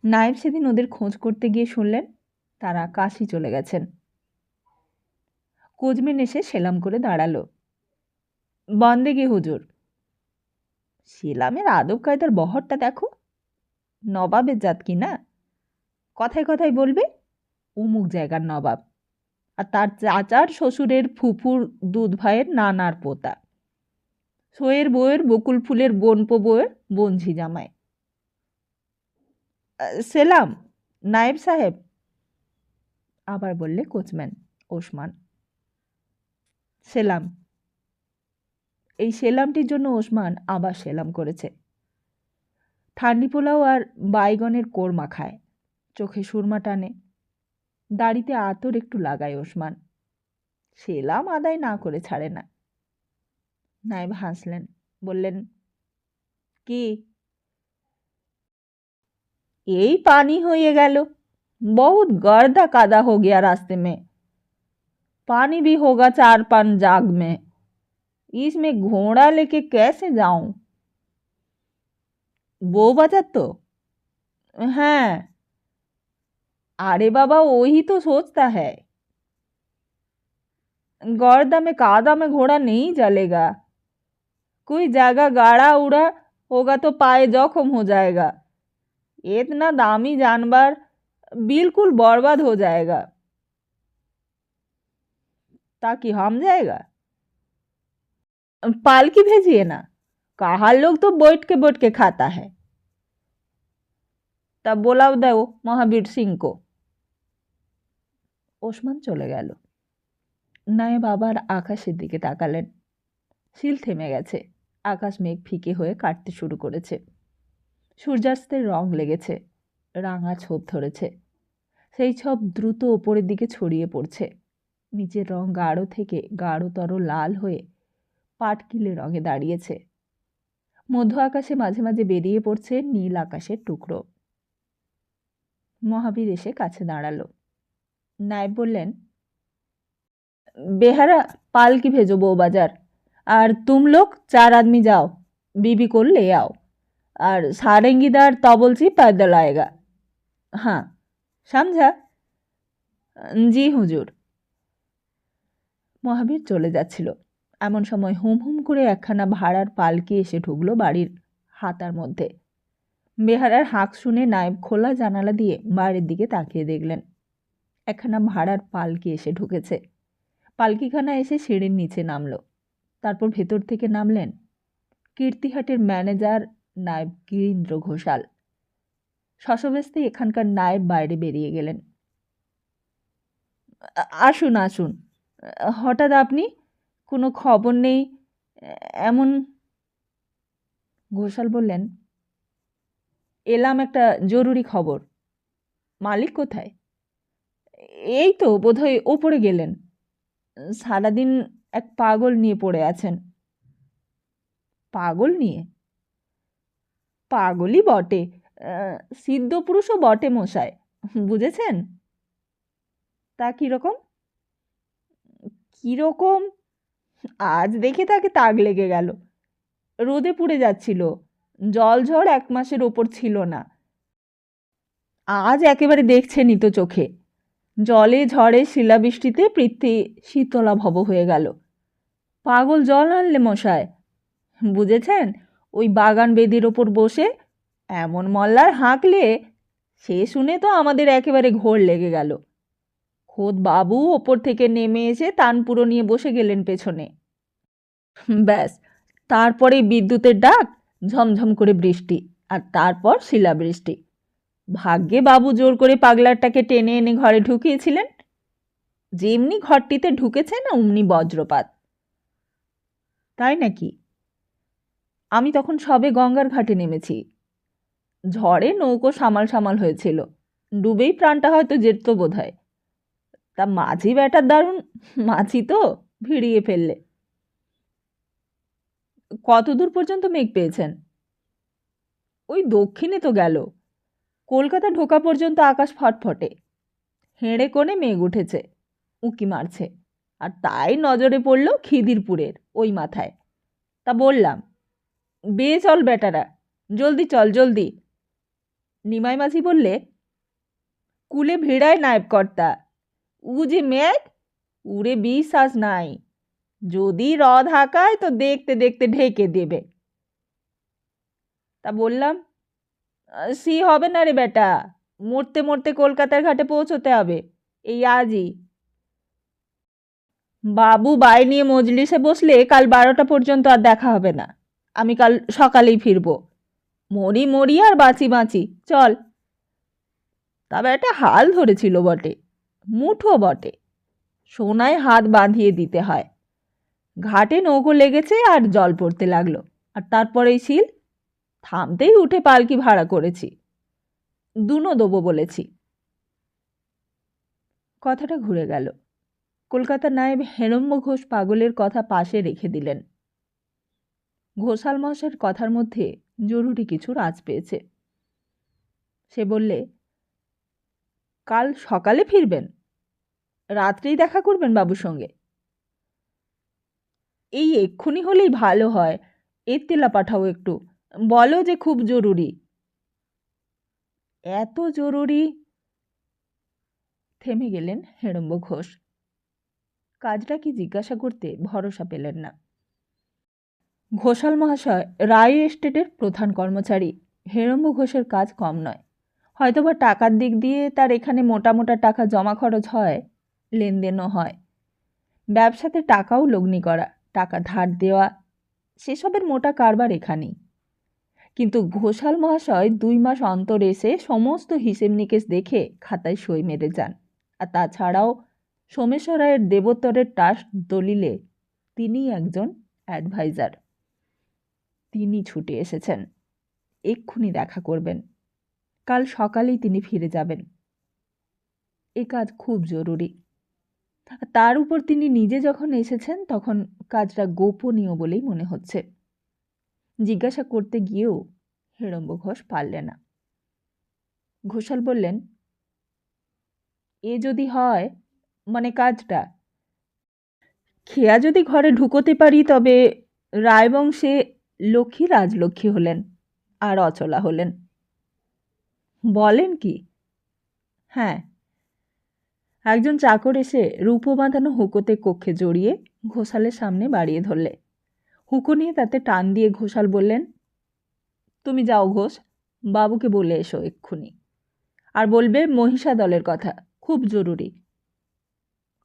নায়েব সেদিন ওদের খোঁজ করতে গিয়ে শুনলেন তারা কাশি চলে গেছেন। কোচম্যান এসে সেলাম করে দাঁড়ালো। বন্দেগি হুজুর। সেলামের আদব কায়দার বহরটা দেখো, নবাবের জাত কি না? কথায় কথায় বলবে অমুক জায়গার নবাব, আর তার চাচার শ্বশুরের ফুফুর দুধ ভাইয়ের নানার পোতা, সোয়ের বউয়ের বকুল ফুলের বোনপো বউয়ের বঞ্ঝি জামাই। সেলাম নায়েব সাহেব, আবার বললে কোচম্যান ওসমান। সেলাম। এই সেলামটির জন্য ওসমান আবার সেলাম করেছে। ঠান্ডি পোলাও আর বাইগনের কোরমা খায়, চোখে সুরমা টানে, দাড়িতে আতর একটু লাগায় ওসমান। সেলাম আদায় না করে ছাড়ে না। নায়েব হাসলেন, বললেন, কি? এই পানি হয়ে গেল, बहुत गर्दा कादा हो गया रास्ते में, पानी भी होगा 4-5 जाग में, इसमें घोड़ा लेके कैसे जाऊं? বউ বাজার তো? হ্যাঁ। अरे बाबा वही तो सोचता है, गर्दा में कादा में घोड़ा नहीं चलेगा, कोई जगह गाड़ा उड़ा होगा तो पाए जख्म हो जाएगा, इतना दामी जानवर बिल्कुल बर्बाद हो जाएगा। ताकि हम जाएगा, पालकी भेजिए ना, कहा लोग तो बैठ के खाता है। तब बोला दो महावीर सिंह को। ওসমান চলে গেল। নায়েব আবার আকাশের দিকে তাকালেন। শিল থেমে গেছে, আকাশ মেঘ ফিকে হয়ে কাটতে শুরু করেছে। সূর্যাস্তের রং লেগেছে, রাঙা ছোপ ধরেছে। সেই ছোপ দ্রুত ওপরের দিকে ছড়িয়ে পড়ছে। নিচের রং গাঢ় থেকে গাঢ়তর লাল হয়ে পাটকিলে রঙে দাঁড়িয়েছে। মধ্য আকাশে মাঝে মাঝে বেরিয়ে পড়ছে নীল আকাশের টুকরো। মহাবীর এসে কাছে দাঁড়ালো। नायब बोलें, बेहारा पालकी भेजो बउबाजार, और तुम लोग 4 आदमी जाओ, बीबी को ले आओ, और सारेंगीदार तबलची पैदल आएगा। हाँ समझा? जी हुजूर। মহাবীর চলে যাচ্ছিল। এমন সময় হুম হুম করে একখানা ভাড়ার পালকি এসে ঢুকলো বাড়ির হাতার মধ্যে। বেহারার হাঁক শুনে নায়েব খোলা জানালা দিয়ে বাইরের দিকে তাকিয়ে দেখলেন একখানা ভাড়ার পালকি এসে ঢুকেছে। পালকিখানা এসে সিঁড়ির নিচে নামলো। তারপর ভেতর থেকে নামলেন কীর্তিহাটের ম্যানেজার নায়েব গিরীন্দ্র ঘোষাল। শশব্যস্তে এখানকার নায়েব বাইরে বেরিয়ে গেলেন। আসুন আসুন, হঠাৎ আপনি? কোনো খবর নেই এমন। ঘোষাল বললেন, এলাম একটা জরুরি খবর। মালিক কোথায়? এই তো বোধহয় ওপরে গেলেন। সারাদিন এক পাগল নিয়ে পড়ে আছেন। পাগল নিয়ে? পাগলই বটে, সিদ্ধ পুরুষও বটে মশাই, বুঝেছেন? তা কীরকম? কীরকম? আজ দেখে তাকে তাগ লেগে গেল। রোদে পুড়ে যাচ্ছিল, জল ঝড় 1 মাসের ওপর ছিল না। আজ একেবারে দেখছেনই তো চোখে, জলে ঝড়ে শিলাবৃষ্টিতে পৃথ্বী শীতলাভব হয়ে গেল। পাগল জল আনলে মশায়, বুঝেছেন? ওই বাগান বেদির ওপর বসে এমন মল্লার হাঁকলে, সে শুনে তো আমাদের একেবারে ঘোর লেগে গেল। খোদ বাবু ওপর থেকে নেমে এসে তানপুরো নিয়ে বসে গেলেন পেছনে। ব্যাস, তারপরে বিদ্যুতের ডাক, ঝমঝম করে বৃষ্টি, আর তারপর শিলাবৃষ্টি। ভাগ্যে বাবু জোর করে পাগলারটাকে টেনে এনে ঘরে ঢুকিয়েছিলেন। যেমনি ঘরটিতে ঢুকেছেন অমনি বজ্রপাত। তাই নাকি? আমি তখন সবে গঙ্গার ঘাটে নেমেছি। ঝড়ে নৌকো সামাল সামাল হয়েছিল, ডুবেই প্রাণটা হয়তো যেত বোধ হয়। তা মাঝি ব্যাটার দারুণ, মাঝি তো ভিড়িয়ে ফেললে। কত দূর পর্যন্ত মেঘ পেয়েছেন? ওই দক্ষিণে তো গেল, কলকাতা ঢোকা পর্যন্ত আকাশ ফটফটে। হেঁড়ে কোণে মেঘ উঠেছে, উঁকি মারছে, আর তাই নজরে পড়ল খিদিরপুরের ওই মাথায়। তা বললাম, বেয়ে চল বেটারা, জলদি চল জলদি। নিমাই মাঝি বললে, কুলে ভিড়ায় নায়েবকর্তা, উ যে মেঘ, উড়ে বিশ্বাস নাই। যদি রদ হাঁকায় তো দেখতে দেখতে ঢেকে দেবে। তা বললাম, সি হবে না রে বেটা, মরতে মরতে কলকাতার ঘাটে পৌঁছতে হবে এই আজই। বাবু বাই নিয়ে মজলিসে বসলে কাল 12টা পর্যন্ত আর দেখা হবে না। আমি কাল সকালেই ফিরব। মরি মরি আর বাঁচি বাঁচি, চল। তবে একটা হাল ধরেছিল বটে, মুঠো বটে, সোনায় হাত বাঁধিয়ে দিতে হয়। ঘাটে নৌকো লেগেছে আর জল পড়তে লাগলো, আর তারপরেই শিল। থামতেই উঠে পালকি ভাড়া করেছি, দুনো দেবো বলেছি। কথাটা ঘুরে গেল। কলকাতার নায়েব হেরম্ব ঘোষ পাগলের কথা পাশে রেখে দিলেন। ঘোষাল মশাইয়ের কথার মধ্যে জরুরি কিছু আঁচ পেয়েছে। সে বললে, কাল সকালে ফিরবেন? রাত্রেই দেখা করবেন বাবুর সঙ্গে? এই এক্ষুনি হলেই ভালো হয়। এত্তেলা পাঠাও একটু, বলো যে খুব জরুরি। এত জরুরি? থেমে গেলেন হেরম্ব ঘোষ। কাজটা কি জিজ্ঞাসা করতে ভরসা পেলেন না। ঘোষাল মহাশয় রায় এস্টেটের প্রধান কর্মচারী। হেরম্ব ঘোষের কাজ কম নয়। হয়তোবা টাকার দিক দিয়ে তার এখানে মোটা মোটা টাকা জমা খরচ হয়, লেনদেনও হয়। ব্যবসাতে টাকাও লগ্নি করা, টাকা ধার দেওয়া, সেসবের মোটা কারবার এখানেই। কিন্তু ঘোষাল মহাশয় 2 মাস অন্তর এসে সমস্ত হিসেব নিকেশ দেখে খাতায় সই মেরে যান। আর তাছাড়াও সোমেশ্বর রায়ের দেবোত্তরের ট্রাস্ট দলিলে তিনি একজন অ্যাডভাইজার। তিনি ছুটে এসেছেন, এক্ষুনি দেখা করবেন। কাল সকালেই তিনি ফিরে যাবেন। এ কাজ খুব জরুরি। তার উপর তিনি নিজে যখন এসেছেন তখন কাজটা গোপনীয় বলেই মনে হচ্ছে। জিজ্ঞাসা করতে গিয়েও হেরম্ব ঘোষ পারলে না। ঘোষাল বললেন, এ যদি হয়, মানে কাজটা, খেয়া যদি ঘরে ঢুকোতে পারি তবে রায়বংশে লক্ষ্মী রাজলক্ষ্মী হলেন, আর অচলা হলেন। বলেন কি? হ্যাঁ। একজন চাকর এসে রূপো বাঁধানো হুকোতে কক্ষে জড়িয়ে ঘোষালের সামনে বাড়িয়ে ধরলে। হুকো নিয়ে তাতে টান দিয়ে ঘোষাল বললেন, তুমি যাও ঘোষ, বাবুকে বলে এসো এক্ষুনি, আর বলবে মহিষা দলের কথা, খুব জরুরি।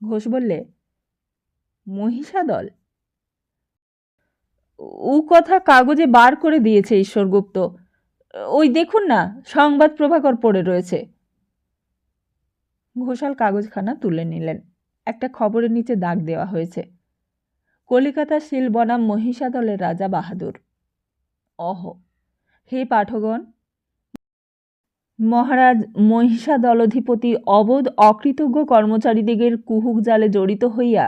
ঘোষ বললে, মহিষা দল? ও কথা কাগজে বার করে দিয়েছে ঈশ্বরগুপ্ত, ওই দেখুন না, সংবাদ প্রভাকর পড়ে রয়েছে। ঘোষাল কাগজখানা তুলে নিলেন। একটা খবরের নিচে দাগ দেওয়া হয়েছে, কলিকাতা শিল বনাম মহিষাদলের রাজা বাহাদুর। অহ, হে পাঠগণ, মহারাজ মহিষাদলধিপতি অবোধ অকৃতজ্ঞ কর্মচারীদিগের কুহুক জালে জড়িত হইয়া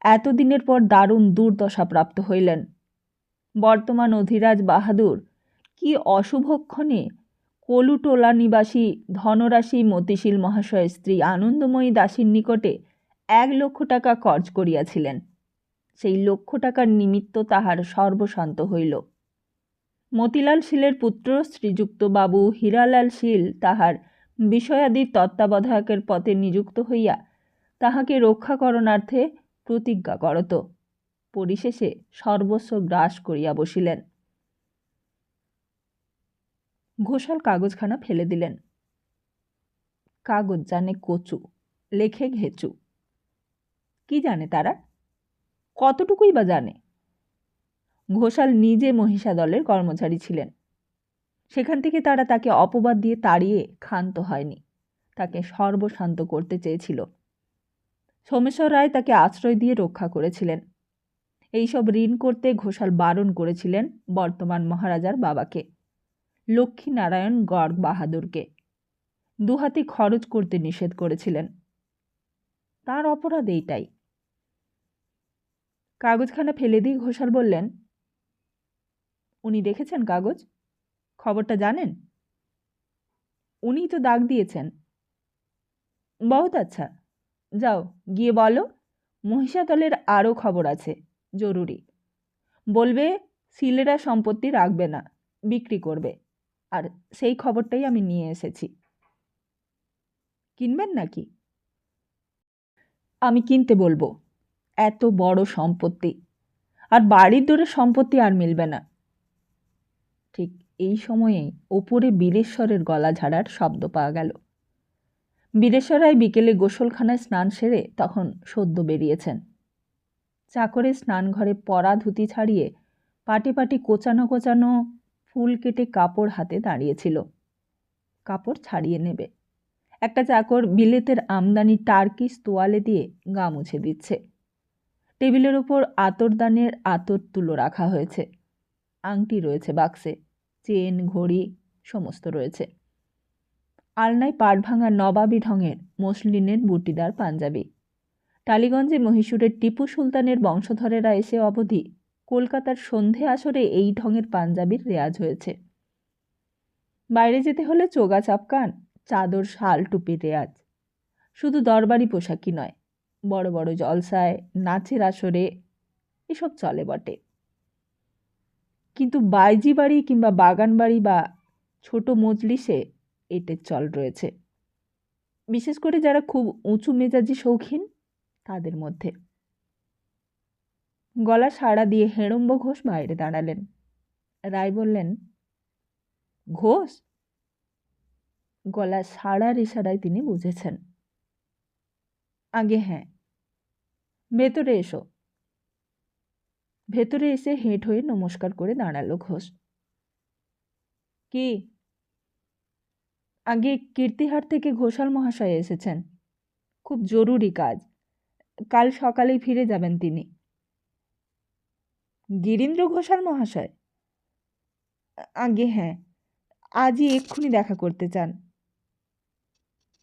এতদিনের পর দারুণ দুর্দশা প্রাপ্ত হইলেন। বর্তমান অধিরাজ বাহাদুর কি অশুভক্ষণে কলুটোলা নিবাসী ধনরাশি মতিশীল মহাশয়ের স্ত্রী আনন্দময়ী দাসীর নিকটে 1,00,000 টাকা খরচ করিয়াছিলেন। সেই 1,00,000 টাকার নিমিত্ত তাহার সর্বশান্ত হইল। মতিলাল শীলের পুত্র শ্রীযুক্ত বাবু হীরালাল শীল তাহার বিষয়াদির তত্ত্বাবধায়কের পদে নিযুক্ত হইয়া তাহাকে রক্ষাকরণার্থে প্রতিজ্ঞা করত। পরিশেষে সর্বস্ব গ্রাস করিয়া বসিলেন। ঘোষাল কাগজখানা ফেলে দিলেন। কাগজ জানে কচু, লেখে ঘেচু। কি জানে তারা? কতটুকুই বা জানে? ঘোষাল নিজে মহিষাদলের কর্মচারী ছিলেন। সেখান থেকে তারা তাকে অপবাদ দিয়ে তাড়িয়ে ক্ষান্ত হয়নি, তাকে সর্বশান্ত করতে চেয়েছিল। সোমেশ্বর রায় তাকে আশ্রয় দিয়ে রক্ষা করেছিলেন। এইসব ঋণ করতে ঘোষাল বারণ করেছিলেন বর্তমান মহারাজার বাবাকে, লক্ষ্মীনারায়ণ গড় বাহাদুরকে। দুহাতে খরচ করতে নিষেধ করেছিলেন। তার অপরাধ এইটাই। কাগজখানা ফেলে দিয়ে ঘোষাল বললেন, উনি দেখেছেন কাগজ? খবরটা জানেন? উনিই তো দাগ দিয়েছেন। বহুত আচ্ছা, যাও গিয়ে বলো মহিষাদলের আরও খবর আছে, জরুরি। বলবে সিলেরা সম্পত্তি রাখবে না, বিক্রি করবে, আর সেই খবরটাই আমি নিয়ে এসেছি। কিনবেন নাকি? আমি কিনতে বলবো। এত বড় সম্পত্তি, আর বাড়ির দূরে সম্পত্তি আর মিলবে না। ঠিক এই সময়েই ওপরে বীরেশ্বরের গলা ঝাড়ার শব্দ পাওয়া গেল। বীরেশ্বর রায় বিকেলে গোসলখানায় স্নান সেরে তখন সদ্য বেরিয়েছেন। চাকরে স্নানঘরে পরা ধুতি ছাড়িয়ে পাটে পাটে কোচানো কোচানো ফুল কেটে কাপড় হাতে দাঁড়িয়েছিল। কাপড় ছাড়িয়ে নেবে। একটা চাকর বিলেতের আমদানি টার্কিশ তোয়ালে দিয়ে গা মুছে দিচ্ছে। টেবিলের উপর আতরদানের আতর তুলো রাখা হয়েছে। আংটি রয়েছে বাক্সে, চেন ঘড়ি সমস্ত রয়েছে। আলনায় পাট ভাঙা নবাবী ঢঙের মসলিনের বুটিদার পাঞ্জাবি। টালিগঞ্জে মহীশূরের টিপু সুলতানের বংশধরেরা এসে অবধি কলকাতার সন্ধে আসরে এই ঢঙের পাঞ্জাবির রেয়াজ হয়েছে। বাইরে যেতে হলে চোগা চাপকান, চাদর শাল টুপির রেয়াজ। শুধু দরবারি পোশাকই নয়, বড় বড় জলসায়, নাচের আসরে এসব চলে বটে। কিন্তু বাইজি বাড়ি কিংবা বাগান বাড়ি বা ছোট মজলিসে এটের চল রয়েছে, বিশেষ করে যারা খুব উঁচু মেজাজি শৌখিন তাদের মধ্যে। গলা সাড়া দিয়ে হেড়ম্ব ঘোষ বাইরে দাঁড়ালেন। রায় বললেন, ঘোষ? গলা সাড়ার ইশারায় তিনি বুঝেছেন। আগে হ্যাঁ। ভেতরে এসো। ভেতরে এসে হেঁট হয়ে নমস্কার করে দাঁড়ালো ঘোষ। কি? আগে কীর্তিহাট থেকে ঘোষাল মহাশয় এসেছেন, খুব জরুরি কাজ। কাল সকালেই ফিরে যাবেন তিনি। গিরীন্দ্র ঘোষাল মহাশয়? আগে হ্যাঁ, আজই এক্ষুনি দেখা করতে চান।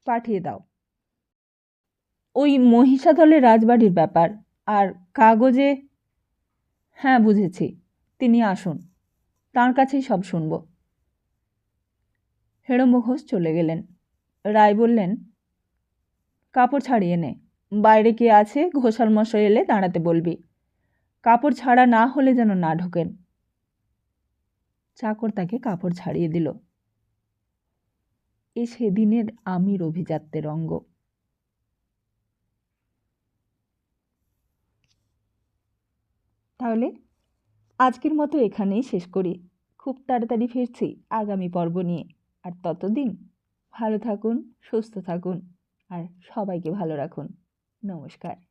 পাঠিয়ে দাও। ওই মহিষাদলের রাজবাড়ির ব্যাপার, আর কাগজে। হ্যাঁ বুঝেছি, তিনি আসুন, তাঁর কাছেই সব শুনব। হেড়ম্ব ঘোষ চলে গেলেন। রায় বললেন, কাপড় ছাড়িয়ে নে, বাইরে কে আছে ঘোষাল মশাই এলে দাঁড়াতে বলবি। কাপড় ছাড়া না হলে যেন না ঢোকেন। চাকর তাকে কাপড় ছাড়িয়ে দিল। এ সেদিনের আমির অভিজাত্যের অঙ্গ। তাহলে আজকের মতো এখানেই শেষ করি। খুব তাড়াতাড়ি ফিরছি আগামী পর্ব নিয়ে। আর ততদিন ভালো থাকুন, সুস্থ থাকুন, আর সবাইকে ভালো রাখুন। নমস্কার।